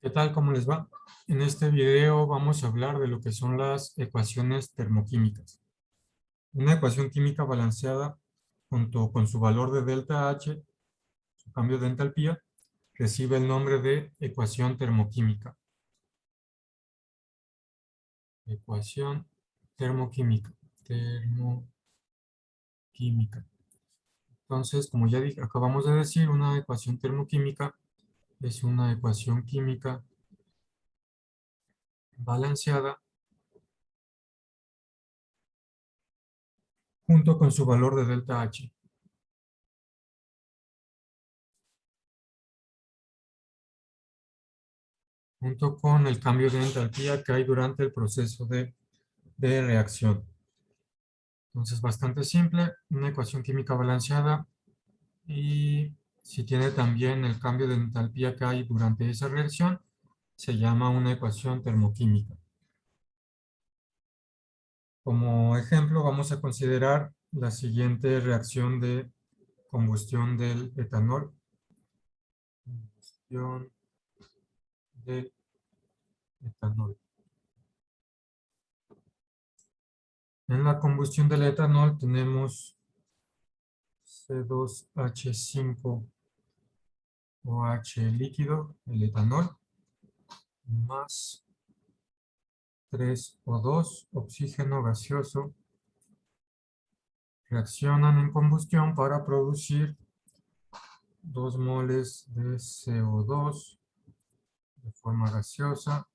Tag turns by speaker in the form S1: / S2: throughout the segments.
S1: ¿Qué tal? ¿Cómo les va? En este video vamos a hablar de lo que son las ecuaciones termoquímicas. Una ecuación química balanceada junto con su valor de delta H, su cambio de entalpía, recibe el nombre de ecuación termoquímica. Ecuación termoquímica. Termoquímica. Entonces, como ya acabamos de decir, una ecuación termoquímica es una ecuación química balanceada junto con su valor de delta H. Junto con el cambio de entalpía que hay durante el proceso de reacción. Entonces, bastante simple, una ecuación química balanceada y si tiene también el cambio de entalpía que hay durante esa reacción, se llama una ecuación termoquímica. Como ejemplo, vamos a considerar la siguiente reacción de combustión del etanol. Combustión del etanol. En la combustión del etanol tenemos C2H5 OH líquido, el etanol, más 3O2, oxígeno gaseoso, reaccionan en combustión para producir 2 moles de CO2 de forma gaseosa,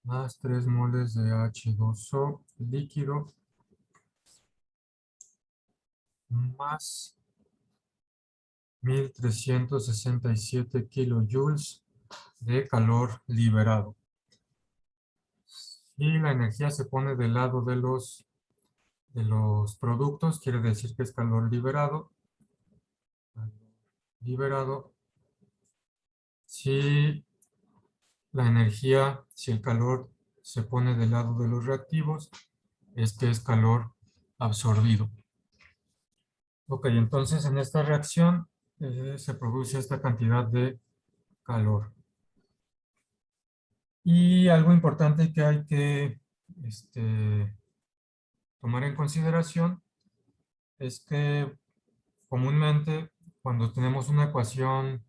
S1: más 3 moles de H2O líquido, más 1367 kilojoules de calor liberado. Y la energía se pone del lado de los productos, quiere decir que es calor liberado. Si la energía, si el calor se pone del lado de los reactivos, este es calor absorbido. Ok, entonces en esta reacción se produce esta cantidad de calor. Y algo importante que hay que tomar en consideración es que comúnmente cuando tenemos una ecuación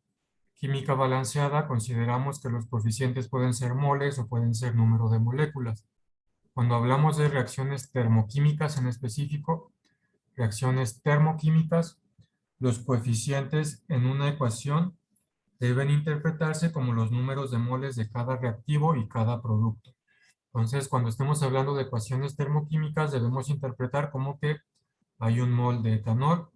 S1: química balanceada, consideramos que los coeficientes pueden ser moles o pueden ser número de moléculas. Cuando hablamos de reacciones termoquímicas en específico, reacciones termoquímicas, los coeficientes en una ecuación deben interpretarse como los números de moles de cada reactivo y cada producto. Entonces, cuando estemos hablando de ecuaciones termoquímicas, debemos interpretar como que hay un mol de etanol,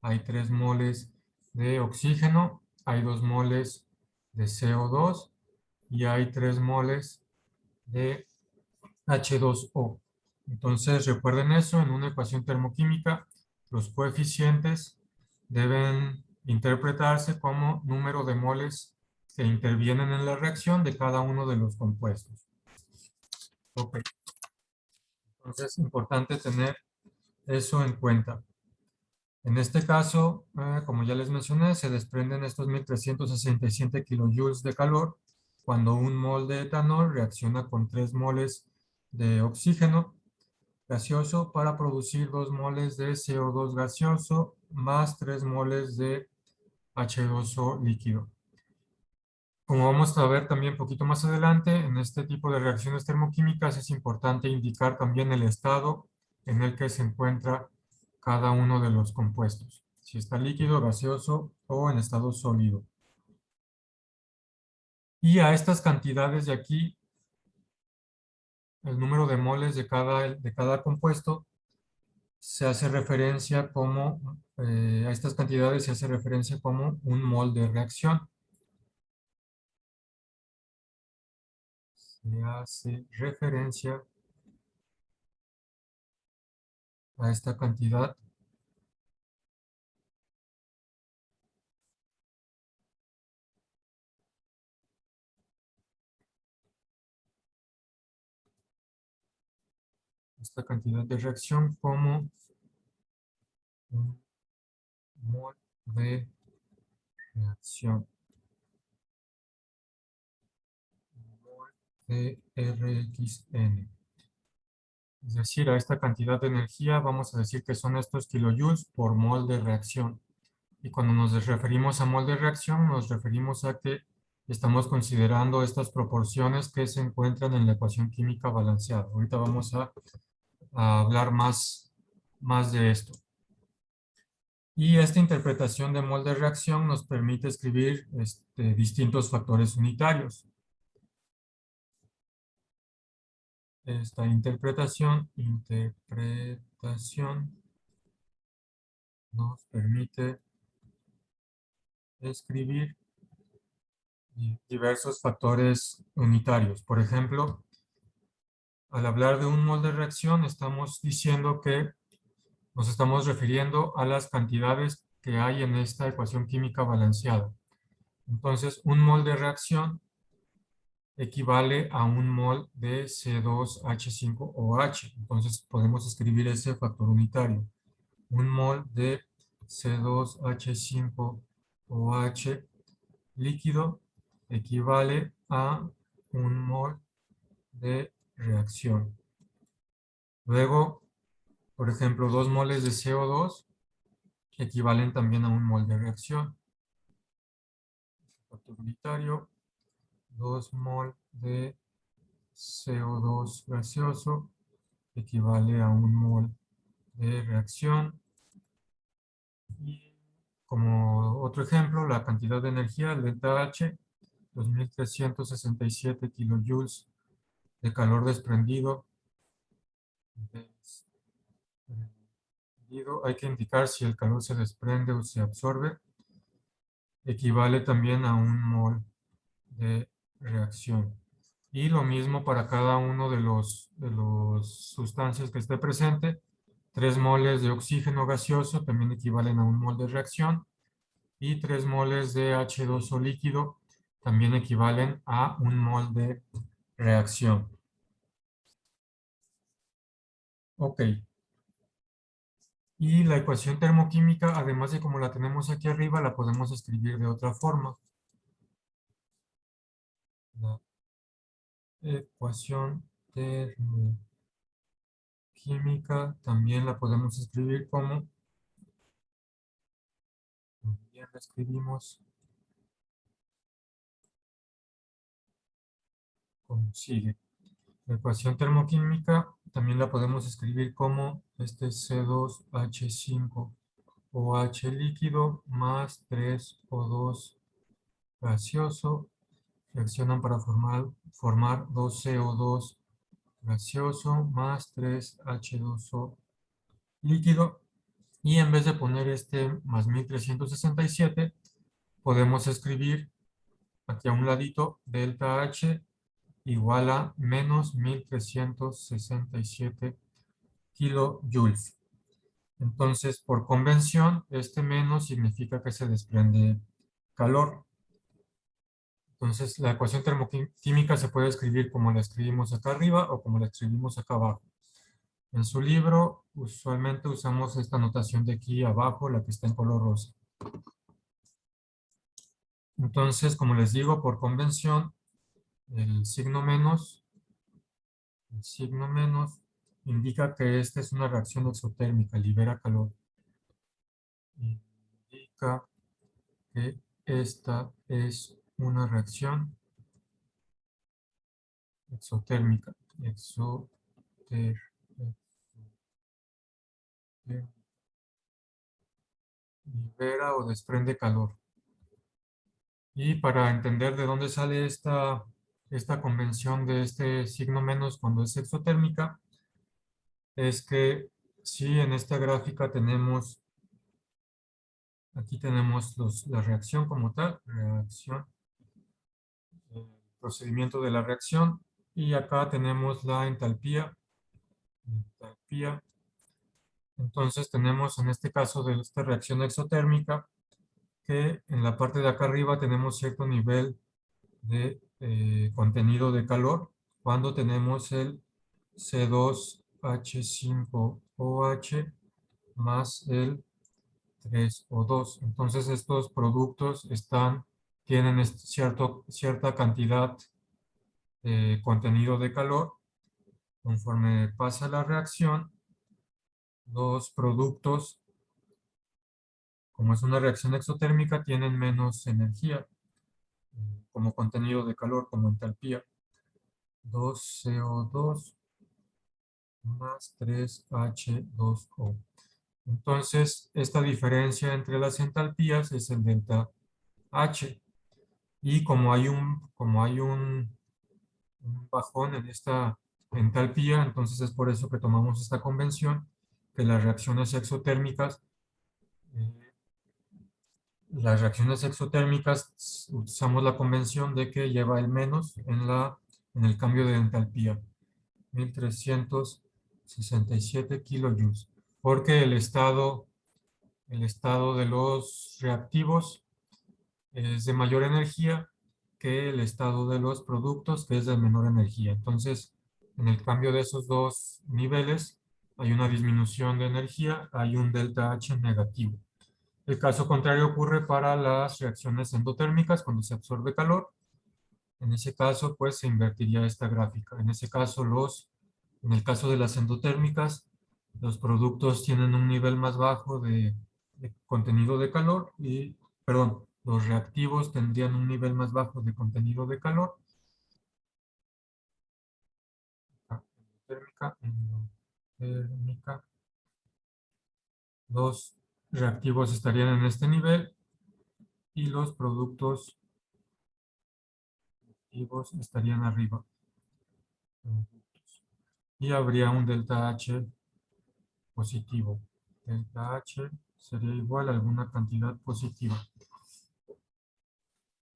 S1: hay 3 moles de oxígeno, hay 2 moles de CO2 y hay 3 moles de H2O. Entonces, recuerden eso, en una ecuación termoquímica, los coeficientes deben interpretarse como número de moles que intervienen en la reacción de cada uno de los compuestos. Ok. Entonces, es importante tener eso en cuenta. En este caso, como ya les mencioné, se desprenden estos 1367 kilojoules de calor cuando un mol de etanol reacciona con 3 moles de oxígeno gaseoso para producir 2 moles de CO2 gaseoso más 3 moles de H2O líquido. Como vamos a ver también un poquito más adelante, en este tipo de reacciones termoquímicas es importante indicar también el estado en el que se encuentra cada uno de los compuestos, si está líquido, gaseoso o en estado sólido. Y a estas cantidades de aquí, el número de moles de cada compuesto, se hace referencia como, a estas cantidades se hace referencia como un mol de reacción. Se hace referencia a esta cantidad de reacción como un mol de reacción. de Rxn. Es decir, a esta cantidad de energía vamos a decir que son estos kilojoules por mol de reacción. Y cuando nos referimos a mol de reacción, nos referimos a que estamos considerando estas proporciones que se encuentran en la ecuación química balanceada. Ahorita vamos a hablar más de esto. Y esta interpretación de mol de reacción nos permite escribir distintos factores unitarios. Esta interpretación nos permite escribir diversos factores unitarios. Por ejemplo, al hablar de un mol de reacción, estamos diciendo que nos estamos refiriendo a las cantidades que hay en esta ecuación química balanceada. Entonces, un mol de reacción equivale a un mol de C2H5OH. Entonces, podemos escribir ese factor unitario. Un mol de C2H5OH líquido equivale a un mol de reacción. Luego, por ejemplo, 2 moles de CO2 equivalen también a un mol de reacción. Factor unitario, 2 mol de CO2 gaseoso equivale a un mol de reacción. Y como otro ejemplo, la cantidad de energía, el delta H, 2367 kilojoules de calor desprendido. Hay que indicar si el calor se desprende o se absorbe. Equivale también a un mol de reacción. Y lo mismo para cada uno de los sustancias que esté presente. 3 moles de oxígeno gaseoso también equivalen a un mol de reacción. Y 3 moles de H2O líquido también equivalen a un mol de reacción. Ok. Y la ecuación termoquímica, además de como la tenemos aquí arriba, la podemos escribir de otra forma. La ecuación termoquímica también la podemos escribir como, también la escribimos como sigue. La ecuación termoquímica también la podemos escribir como C2H5OH líquido más 3O2 gaseoso. Reaccionan para formar 2CO2 gaseoso más 3H2O líquido. Y en vez de poner este más 1367, podemos escribir aquí a un ladito delta H igual a menos 1367 kilojoules. Entonces, por convención, este menos significa que se desprende calor. Entonces, la ecuación termoquímica se puede escribir como la escribimos acá arriba o como la escribimos acá abajo. En su libro, usualmente usamos esta notación de aquí abajo, la que está en color rosa. Entonces, como les digo, por convención, el signo menos indica que esta es una reacción exotérmica, libera calor. Indica que esta es una reacción exotérmica. Libera o desprende calor. Y para entender de dónde sale esta convención de este signo menos cuando es exotérmica, es que si en esta gráfica tenemos, aquí tenemos la reacción como tal, reacción, el procedimiento de la reacción, y acá tenemos la entalpía. Entonces tenemos en este caso de esta reacción exotérmica que en la parte de acá arriba tenemos cierto nivel de contenido de calor cuando tenemos el C2H5OH más el 3O2. Entonces estos productos tienen cierta cantidad contenido de calor. Conforme pasa la reacción, los productos, como es una reacción exotérmica, tienen menos energía como contenido de calor, como entalpía. 2CO2 más 3H2O. Entonces, esta diferencia entre las entalpías es el delta H. Y como hay un bajón en esta entalpía, entonces es por eso que tomamos esta convención, que eh, las reacciones exotérmicas usamos la convención de que lleva el menos en el cambio de entalpía, 1367 kilojoules, porque el estado de los reactivos es de mayor energía que el estado de los productos, que es de menor energía. Entonces, en el cambio de esos dos niveles, hay una disminución de energía, hay un delta H negativo. El caso contrario ocurre para las reacciones endotérmicas, cuando se absorbe calor. En ese caso, pues se invertiría esta gráfica. En el caso de las endotérmicas, los productos tienen un nivel más bajo de contenido de calor y, perdón, los reactivos tendrían un nivel más bajo de contenido de calor. Endotérmica. Los reactivos estarían en este nivel y los productos activos estarían arriba. Y habría un delta H positivo. Delta H sería igual a alguna cantidad positiva.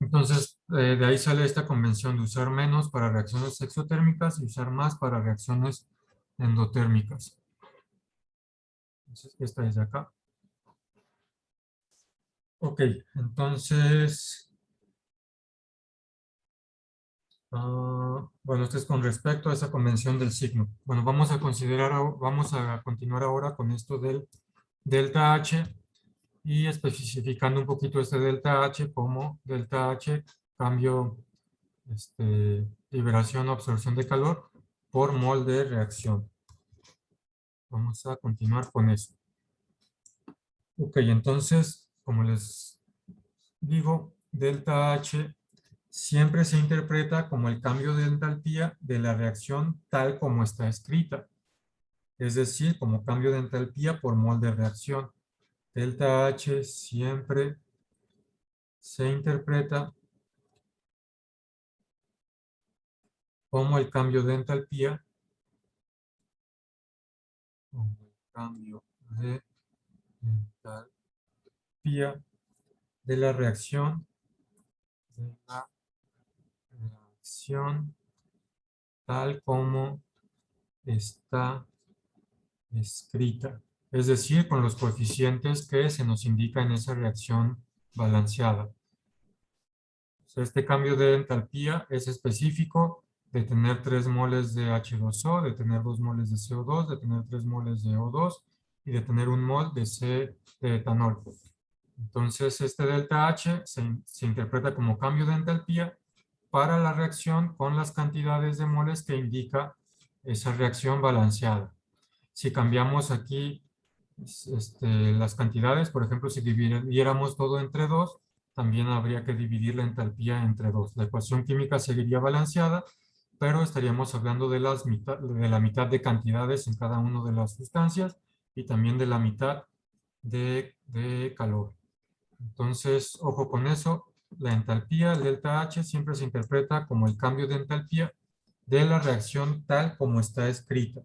S1: Entonces, de ahí sale esta convención de usar menos para reacciones exotérmicas y usar más para reacciones endotérmicas. Entonces, esta es de acá. Ok, entonces, bueno, esto es con respecto a esa convención del signo. Bueno, vamos a continuar ahora con esto del delta H y especificando un poquito este delta H como delta H, cambio, liberación o absorción de calor por mol de reacción. Vamos a continuar con eso. Ok, entonces, como les digo, delta H siempre se interpreta como el cambio de entalpía de la reacción tal como está escrita. Es decir, como cambio de entalpía por mol de reacción. Delta H siempre se interpreta como el cambio de entalpía, como el cambio de entalpía de la reacción, tal como está escrita. Es decir, con los coeficientes que se nos indica en esa reacción balanceada. Este cambio de entalpía es específico de tener 3 moles de H2O, de tener 2 moles de CO2, de tener 3 moles de O2 y de tener 1 mol de etanol. Entonces, este delta H se interpreta como cambio de entalpía para la reacción con las cantidades de moles que indica esa reacción balanceada. Si cambiamos aquí las cantidades, por ejemplo, si dividiéramos todo entre 2, también habría que dividir la entalpía entre 2. La ecuación química seguiría balanceada, pero estaríamos hablando de la mitad de cantidades en cada una de las sustancias y también de la mitad de calor. Entonces, ojo con eso, la entalpía, el delta H, siempre se interpreta como el cambio de entalpía de la reacción tal como está escrita.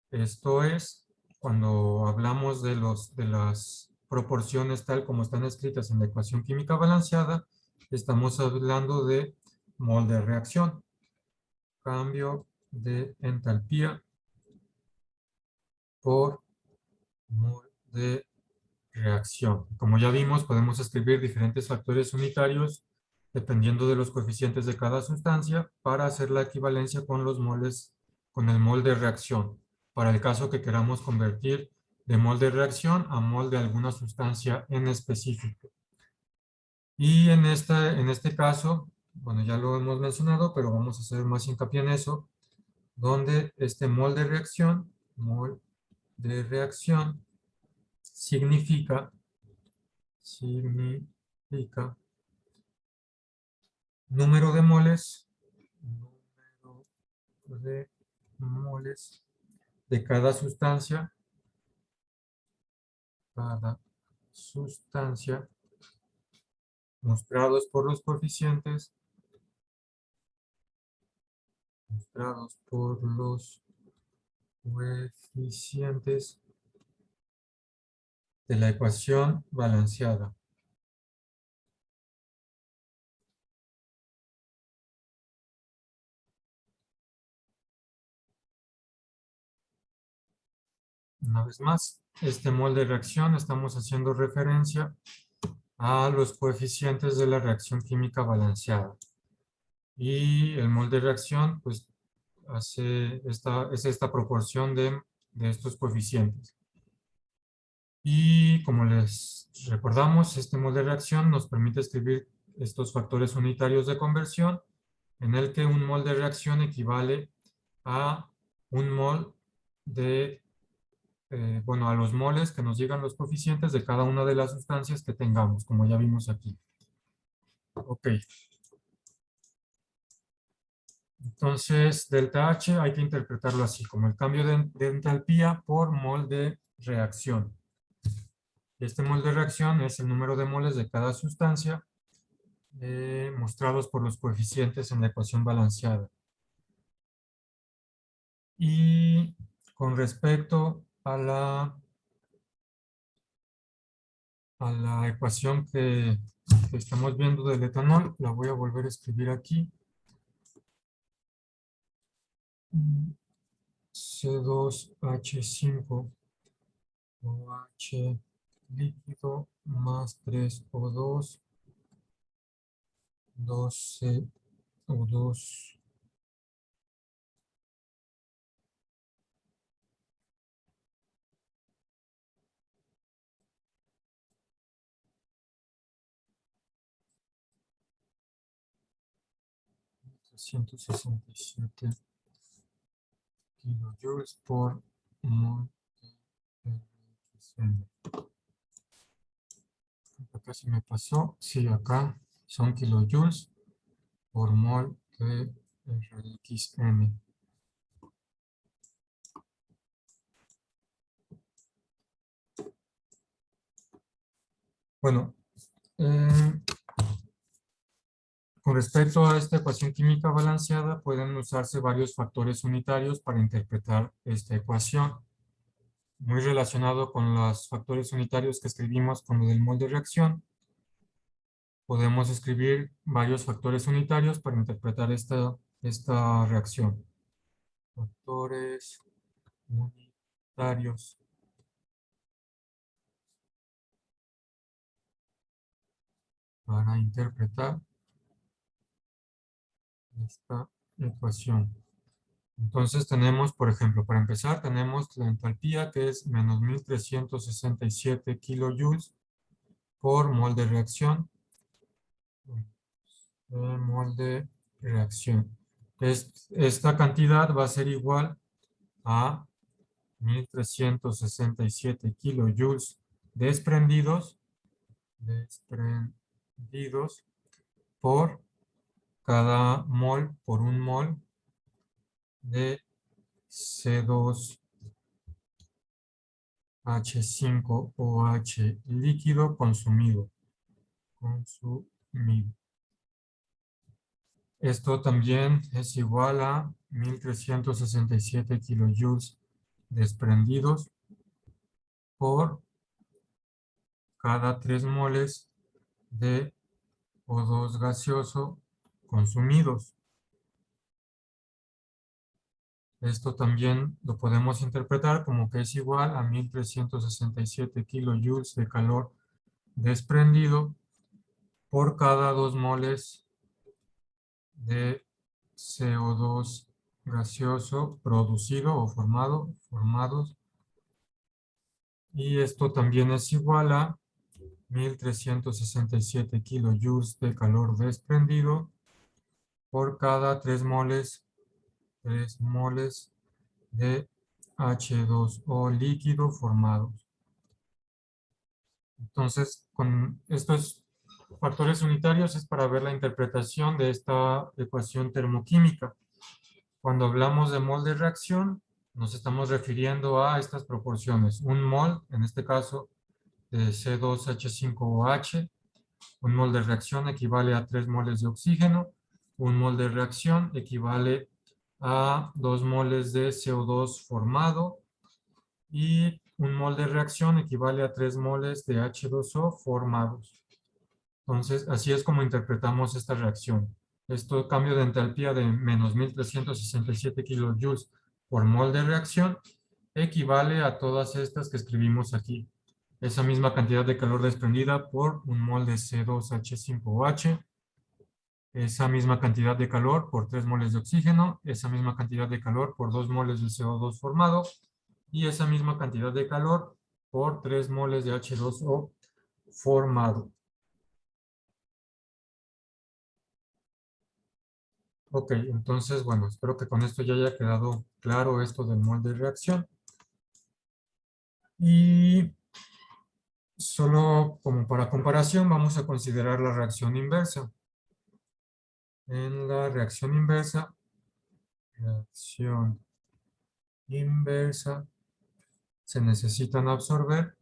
S1: Esto es, cuando hablamos de las proporciones tal como están escritas en la ecuación química balanceada, estamos hablando de mol de reacción, cambio de entalpía por mol de reacción. Como ya vimos, podemos escribir diferentes factores unitarios dependiendo de los coeficientes de cada sustancia para hacer la equivalencia con los moles, con el mol de reacción, para el caso que queramos convertir de mol de reacción a mol de alguna sustancia en específico. Y en este caso, bueno, ya lo hemos mencionado, pero vamos a hacer más hincapié en eso, donde este mol de reacción significa número de moles, número de moles de cada sustancia mostrados por los coeficientes, de la ecuación balanceada. Una vez más, este mol de reacción estamos haciendo referencia a los coeficientes de la reacción química balanceada. Y el mol de reacción, pues, es esta proporción de estos coeficientes. Y como les recordamos, este mol de reacción nos permite escribir estos factores unitarios de conversión, en el que un mol de reacción equivale a un mol de, bueno, a los moles que nos llegan los coeficientes de cada una de las sustancias que tengamos, como ya vimos aquí. Ok. Entonces, delta H hay que interpretarlo así, como el cambio de entalpía por mol de reacción. Este mol de reacción es el número de moles de cada sustancia mostrados por los coeficientes en la ecuación balanceada. Y con respecto a la ecuación que estamos viendo del etanol, la voy a volver a escribir aquí. C2H5 OH líquido más 3O2, 2CO2. $367 kilojoules por mol de RXN. Acá se me pasó. Sí, acá son kilojoules por mol de RXN. Bueno, con respecto a esta ecuación química balanceada, pueden usarse varios factores unitarios para interpretar esta ecuación. Muy relacionado con los factores unitarios que escribimos con lo del mol de reacción, podemos escribir varios factores unitarios para interpretar esta reacción. Factores unitarios para interpretar esta ecuación. Entonces tenemos, por ejemplo, para empezar, tenemos la entalpía que es menos 1367 kilojoules por mol de reacción. Mol de reacción. Esta cantidad va a ser igual a 1367 kilojoules desprendidos por cada mol, por un mol de C2H5OH líquido consumido. Esto también es igual a 1367 kilojoules desprendidos por cada 3 moles de O2 gaseoso consumidos. Esto también lo podemos interpretar como que es igual a 1367 kilojoules de calor desprendido por cada 2 moles de CO2 gaseoso producido o formados. Y esto también es igual a 1367 kilojoules de calor desprendido por cada 3 moles de H2O líquido formados. Entonces, con estos factores unitarios es para ver la interpretación de esta ecuación termoquímica. Cuando hablamos de mol de reacción, nos estamos refiriendo a estas proporciones. Un mol, en este caso, de C2H5OH, un mol de reacción equivale a 3 moles de oxígeno, un mol de reacción equivale a 2 moles de CO2 formado y un mol de reacción equivale a 3 moles de H2O formados. Entonces, así es como interpretamos esta reacción. Este cambio de entalpía de menos 1367 kilojoules por mol de reacción equivale a todas estas que escribimos aquí. Esa misma cantidad de calor desprendida por un mol de C2H5OH, esa misma cantidad de calor por 3 moles de oxígeno, esa misma cantidad de calor por 2 moles de CO2 formado y esa misma cantidad de calor por 3 moles de H2O formado. Ok, entonces, bueno, espero que con esto ya haya quedado claro esto del mol de reacción. Y solo como para comparación vamos a considerar la reacción inversa. En la reacción inversa se necesitan absorber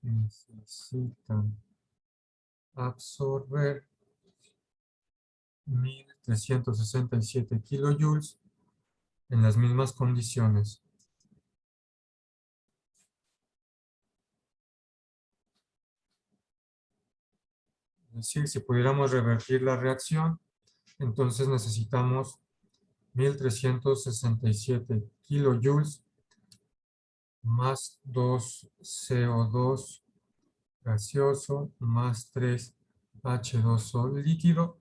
S1: 1367 kilojoules en las mismas condiciones. Es decir, si pudiéramos revertir la reacción, entonces necesitamos 1367 kilojoules más 2 CO2 gaseoso más 3 H2O líquido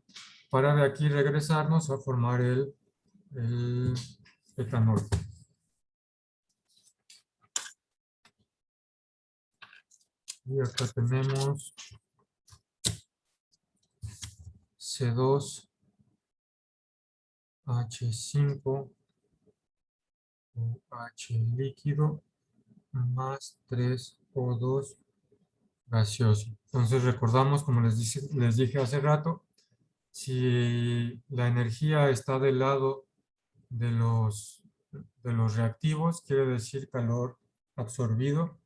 S1: para de aquí regresarnos a formar el etanol. Y acá tenemos C2 H5 OH líquido más 3 O2 gaseoso. Entonces recordamos, como les dije hace rato, si la energía está del lado de los reactivos, quiere decir calor absorbido.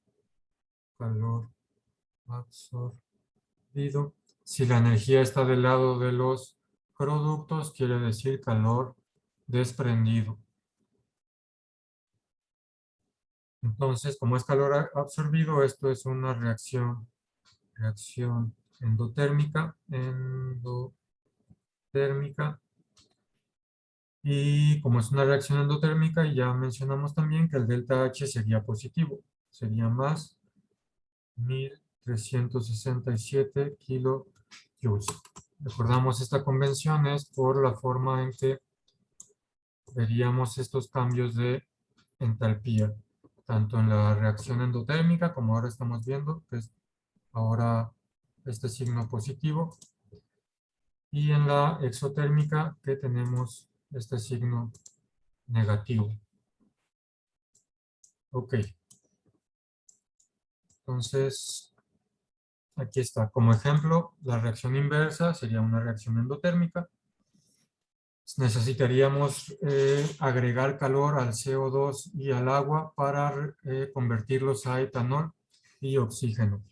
S1: Si la energía está del lado de los productos, quiere decir calor desprendido. Entonces, como es calor absorbido, esto es una reacción endotérmica, y como es una reacción endotérmica, ya mencionamos también que el delta H sería positivo, sería más 1367 kilojoules. Recordamos esta convención es por la forma en que veríamos estos cambios de entalpía, tanto en la reacción endotérmica, como ahora estamos viendo, que es ahora este signo positivo, y en la exotérmica, que tenemos este signo negativo. Ok. Entonces, aquí está. Como ejemplo, la reacción inversa sería una reacción endotérmica. Necesitaríamos agregar calor al CO2 y al agua para convertirlos a etanol y oxígeno.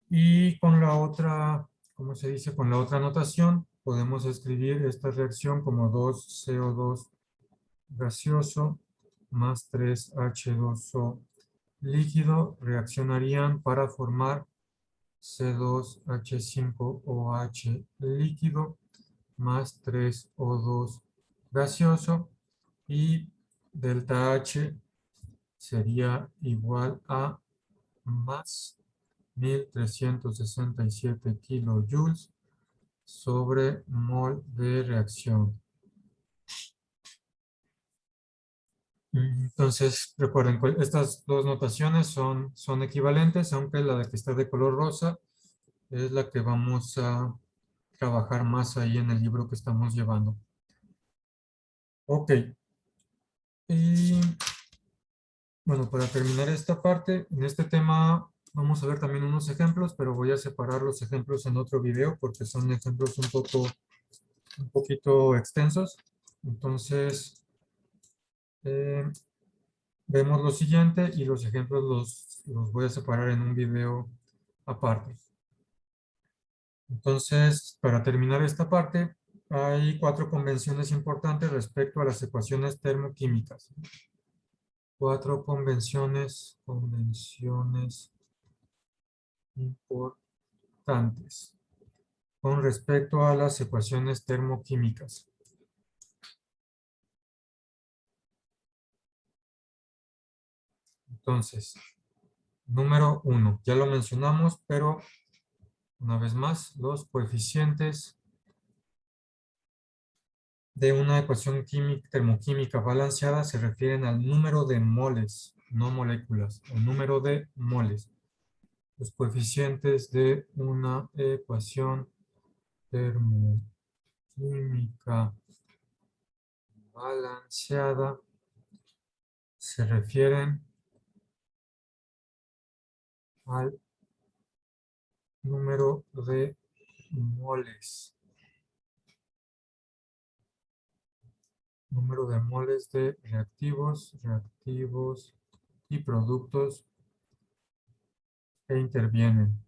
S1: Y con la otra, ¿cómo se dice? Con la otra notación, podemos escribir esta reacción como 2 CO2 gaseoso más 3 H2O líquido reaccionarían para formar C2H5OH líquido más 3O2 gaseoso y delta H sería igual a más 1367 kilojoules sobre mol de reacción. Entonces, recuerden, estas dos notaciones son equivalentes, aunque la de que está de color rosa es la que vamos a trabajar más ahí en el libro que estamos llevando. Ok. Y bueno, para terminar esta parte, en este tema vamos a ver también unos ejemplos, pero voy a separar los ejemplos en otro video porque son ejemplos un poquito extensos. Entonces, eh, vemos lo siguiente y los ejemplos los voy a separar en un video aparte. Entonces, para terminar esta parte, hay 4 convenciones importantes respecto a las ecuaciones termoquímicas. 4 convenciones importantes con respecto a las ecuaciones termoquímicas. Entonces, número 1, ya lo mencionamos, pero una vez más, los coeficientes de una ecuación termoquímica balanceada se refieren al número de moles, no moléculas, el número de moles. Los coeficientes de una ecuación termoquímica balanceada se refieren al número de moles. Número de moles de reactivos y productos que intervienen.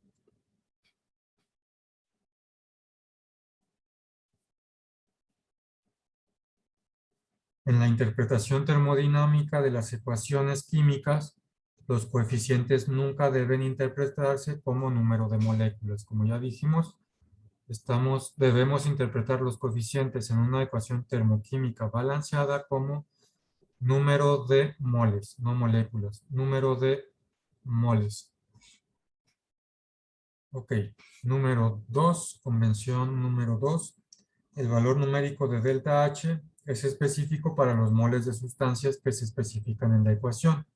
S1: En la interpretación termodinámica de las ecuaciones químicas, los coeficientes nunca deben interpretarse como número de moléculas. Como ya dijimos, debemos interpretar los coeficientes en una ecuación termoquímica balanceada como número de moles, no moléculas, número de moles. Ok, número 2, convención número 2. El valor numérico de delta H es específico para los moles de sustancias que se especifican en la ecuación.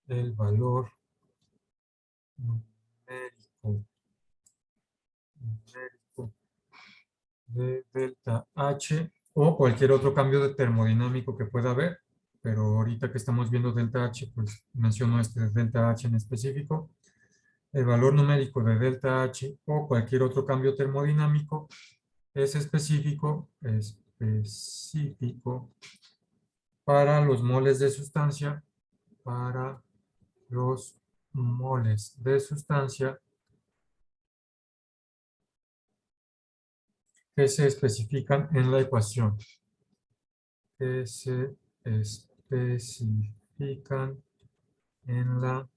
S1: El valor numérico de delta H o cualquier otro cambio de termodinámico que pueda haber, pero ahorita que estamos viendo delta H, pues menciono este de delta H en específico. El valor numérico de delta H o cualquier otro cambio termodinámico es específico para los moles de sustancia, para los moles de sustancia que se especifican en la ecuación. Que se especifican en la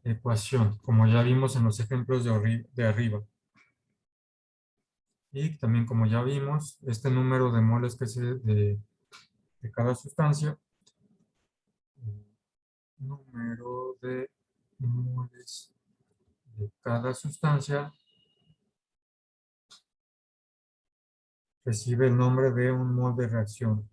S1: ecuación, como ya vimos en los ejemplos de arriba. Y también como ya vimos, este número de moles de cada sustancia, número de moles de cada sustancia recibe el nombre de un mol de reacción.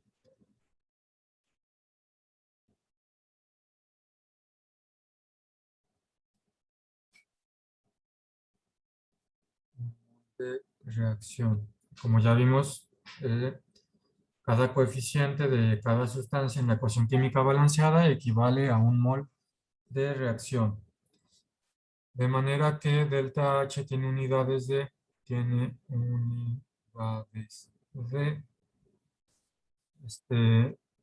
S1: De reacción. Como ya vimos, cada coeficiente de cada sustancia en la ecuación química balanceada equivale a un mol de reacción. De manera que delta H tiene unidades de,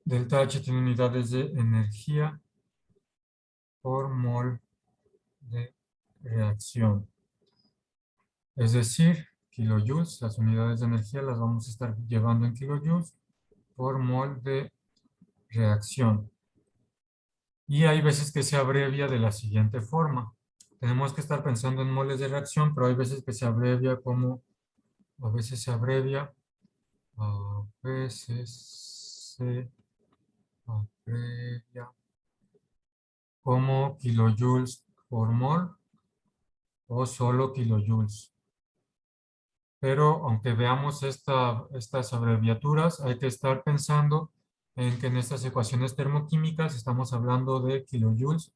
S1: delta H tiene unidades de energía por mol de reacción. Es decir, kilojoules, las unidades de energía las vamos a estar llevando en kilojoules por mol de reacción. Y hay veces que se abrevia de la siguiente forma. Tenemos que estar pensando en moles de reacción, pero hay veces que se abrevia como, a veces se abrevia, a veces se abrevia como kilojoules por mol o solo kilojoules. Pero aunque veamos estas abreviaturas, hay que estar pensando en que en estas ecuaciones termoquímicas estamos hablando de kilojoules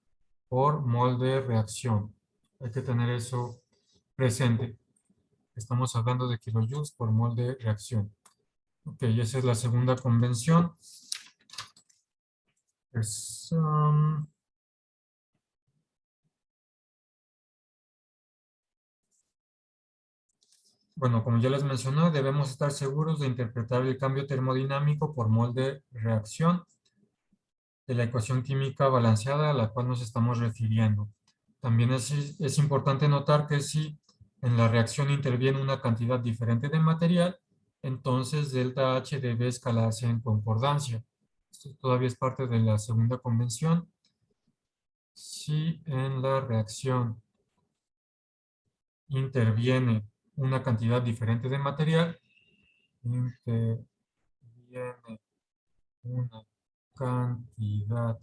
S1: por mol de reacción. Hay que tener eso presente. Estamos hablando de kilojoules por mol de reacción. Ok, esa es la segunda convención. Es, bueno, como ya les mencioné, debemos estar seguros de interpretar el cambio termodinámico por mol de reacción de la ecuación química balanceada a la cual nos estamos refiriendo. También es importante notar que si en la reacción interviene una cantidad diferente de material, entonces delta H debe escalarse en concordancia. Esto todavía es parte de la segunda convención. Si en la reacción interviene una cantidad diferente de material, interviene una cantidad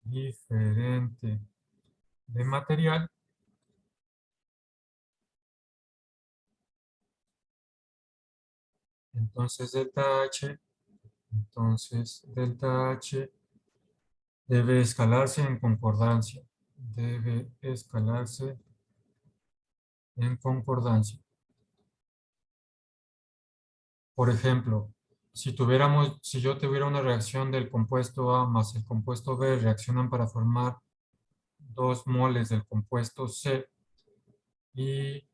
S1: diferente de material, entonces delta H debe escalarse en concordancia. Debe escalarse en concordancia. Por ejemplo, si yo tuviera una reacción del compuesto A más el compuesto B, reaccionan para formar 2 moles del compuesto C y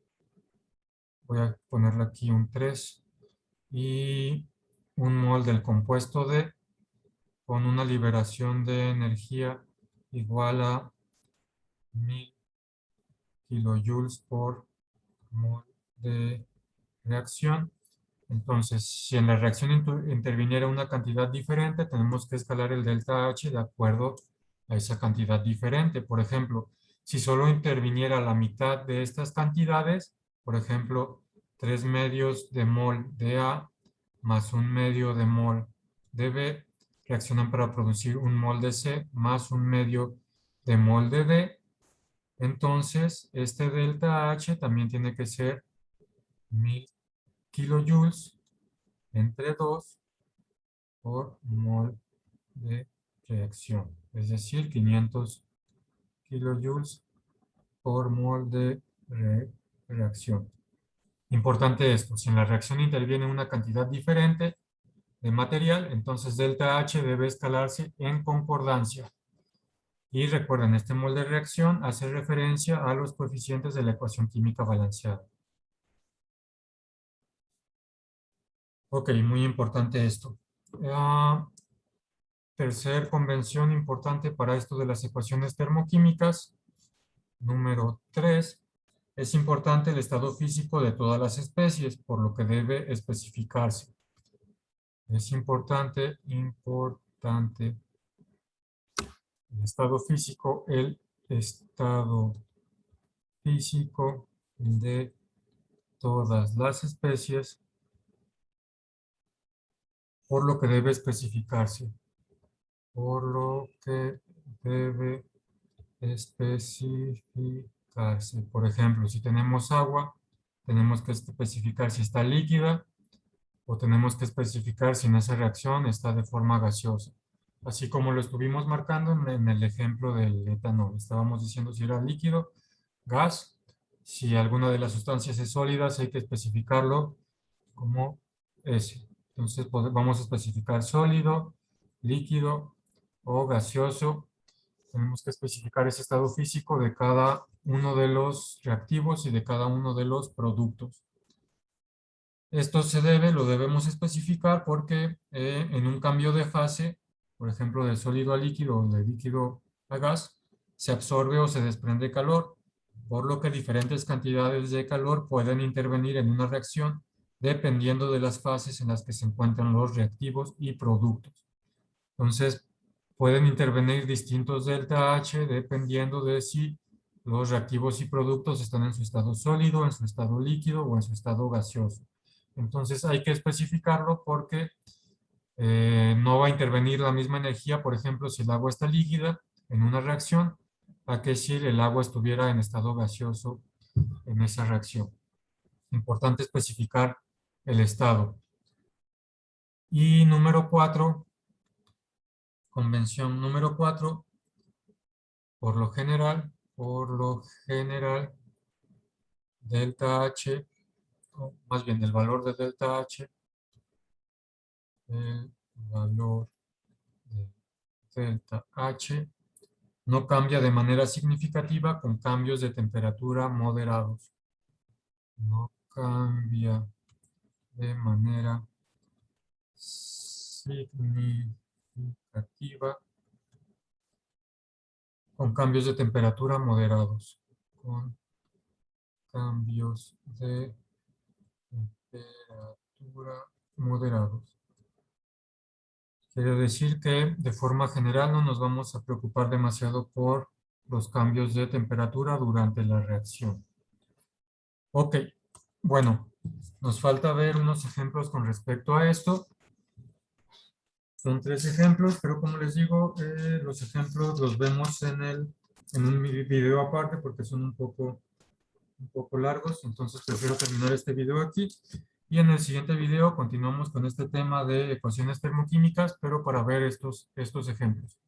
S1: voy a ponerle aquí un 3 y un mol del compuesto D con una liberación de energía igual a 1000 kilojoules por mol de reacción. Entonces, si en la reacción interviniera una cantidad diferente, tenemos que escalar el delta H de acuerdo a esa cantidad diferente. Por ejemplo, si solo interviniera la mitad de estas cantidades, por ejemplo, 3 medios de mol de A más 1 medio de mol de B, reaccionan para producir un mol de C más 1 medio de mol de D. Entonces, este delta H también tiene que ser 1000 kilojoules entre 2 por mol de reacción, es decir, 500 kilojoules por mol de reacción. Importante esto, si en la reacción interviene una cantidad diferente de material, entonces delta H debe escalarse en concordancia. Y recuerden, este mol de reacción hace referencia a los coeficientes de la ecuación química balanceada. Ok, muy importante esto. Tercer convención importante para esto de las ecuaciones termoquímicas. Número 3. Es importante el estado físico de todas las especies, por lo que debe especificarse. Es importante el estado físico de todas las especies, por lo que debe especificarse. Por lo que debe especificarse. Por ejemplo, si tenemos agua, tenemos que especificar si está líquida o tenemos que especificar si en esa reacción está de forma gaseosa. Así como lo estuvimos marcando en el ejemplo del etanol. Estábamos diciendo si era líquido, gas. Si alguna de las sustancias es sólida, hay que especificarlo como S. Entonces vamos a especificar sólido, líquido o gaseoso. Tenemos que especificar ese estado físico de cada uno de los reactivos y de cada uno de los productos. Esto lo debemos especificar porque en un cambio de fase, por ejemplo, de sólido a líquido o de líquido a gas, se absorbe o se desprende calor, por lo que diferentes cantidades de calor pueden intervenir en una reacción dependiendo de las fases en las que se encuentran los reactivos y productos. Entonces, pueden intervenir distintos delta H dependiendo de si los reactivos y productos están en su estado sólido, en su estado líquido o en su estado gaseoso. Entonces, hay que especificarlo porque no va a intervenir la misma energía, por ejemplo, si el agua está líquida en una reacción, a que si el agua estuviera en estado gaseoso en esa reacción. Importante especificar el estado. Y número 4, convención número 4, por lo general, delta H, o más bien el valor de delta H, el valor de delta H no cambia de manera significativa con cambios de temperatura moderados. No cambia de manera significativa con cambios de temperatura moderados. Con cambios de temperatura moderados. Quiere decir que de forma general no nos vamos a preocupar demasiado por los cambios de temperatura durante la reacción. Ok, bueno, nos falta ver unos ejemplos con respecto a esto. Son 3 ejemplos, pero como les digo, los ejemplos los vemos en un video aparte porque son un poco largos, entonces prefiero terminar este video aquí. Y en el siguiente video continuamos con este tema de ecuaciones termoquímicas, pero para ver estos ejemplos.